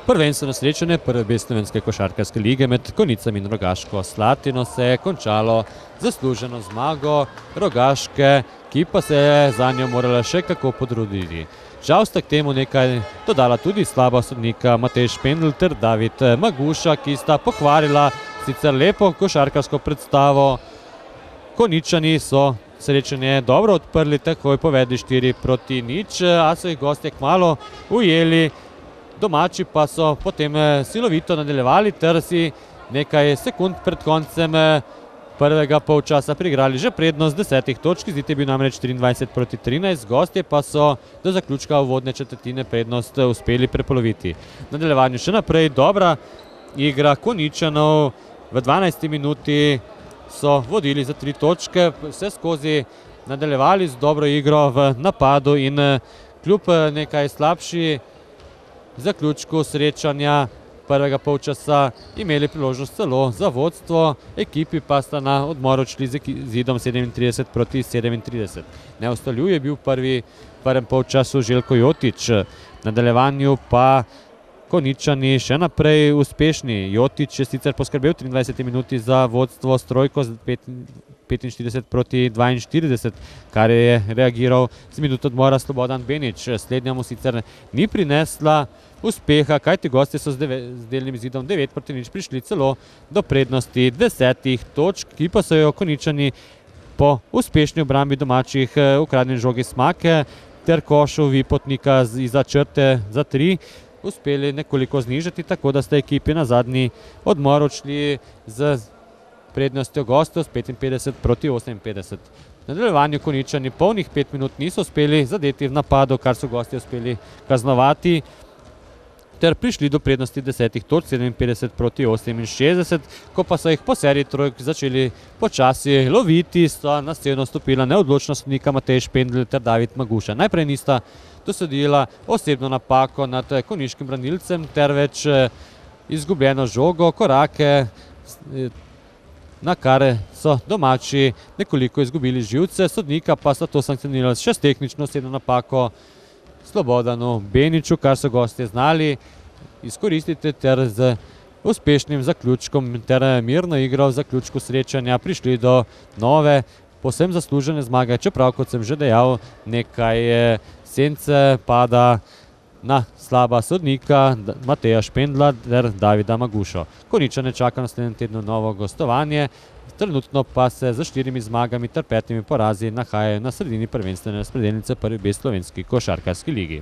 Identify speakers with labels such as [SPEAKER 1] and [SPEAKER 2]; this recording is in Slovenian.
[SPEAKER 1] Prvenstveno srečanje prve B slovenske košarkarske lige med Konjicami in Rogaško Slatino se je končalo zasluženo zmago Rogaške, ki pa se je za njo morala še kako potruditi. Žal sta k temu nekaj dodala tudi slaba sodnika Matej Špendl ter David Maguša, ki sta pokvarila sicer lepo košarkarsko predstavo. Konjičani so srečanje dobro odprli, takoj povedli 4-0, a so jih gostje kmalu ujeli. Domači pa so potem silovito nadaljevali ter si nekaj sekund pred koncem prvega polčasa priigrali že prednost 10 točk, izid je bil namreč 23-13, gostje pa so do zaključka uvodne četrtine prednost uspeli prepoloviti. V nadaljevanju še naprej dobra igra Konjičanov, v 12. minuti so vodili za 3 točke, vse skozi nadaljevali z dobro igro v napadu in kljub nekaj slabši zaključku srečanja prvega polčasa imeli priložnost celo za vodstvo, ekipi pa sta na odmor odšli z izidom 37-37. Neustavljiv je bil v prvem polčasu Željko Jotić, v nadaljevanju pa Konjičani še naprej uspešni. Jotić je sicer poskrbel v 23. minuti za vodstvo s trojko z 45-42, kar je reagiral z minuto odmora Slobodan Benić. Slednja mu sicer ni prinesla uspeha, kajti gostje so z delnim izidom 9-0 prišli celo do prednosti 10 točk, ki pa so jo Konjičani po uspešni obrambi domačih ukradeni žogi Smake ter košu Vipotnika izza črte za 3 uspeli nekoliko znižati, tako da sta ekipi na zadnji odmor odšli z prednostjo gostov s 55-58. V nadaljevanju Konjičani polnih 5 minut niso uspeli zadeti v napadu, kar so gostje uspeli kaznovati, ter prišli do prednosti 10 točk, 57-68, ko pa so jih po seriji trojk začeli počasi loviti, sta na sceno stopila neodločna sodnika Matej Špendl ter David Maguša. Najprej nista dosodila osebno napako nad konjiškim branilcem, ter več izgubljeno žogo, korake, na kar so domači nekoliko izgubili živce, sodnika pa so to sankcionirali še s tehnično osebno napako Slobodanu Beniću, kar so gostje znali izkoristiti ter z uspešnim zaključkom ter mirno igro v zaključku srečanja prišli do nove, povsem zaslužene zmage, čeprav, kot sem že dejal, nekaj sence pada na slaba sodnika Mateja Špendla ter Davida Magušo. Konjičane čaka naslednjem tednu novo gostovanje, trenutno pa se za 4 zmagami ter 5 porazi nahajajo na sredini prvenstvene razpredelnice prve B slovenski košarkarski ligi.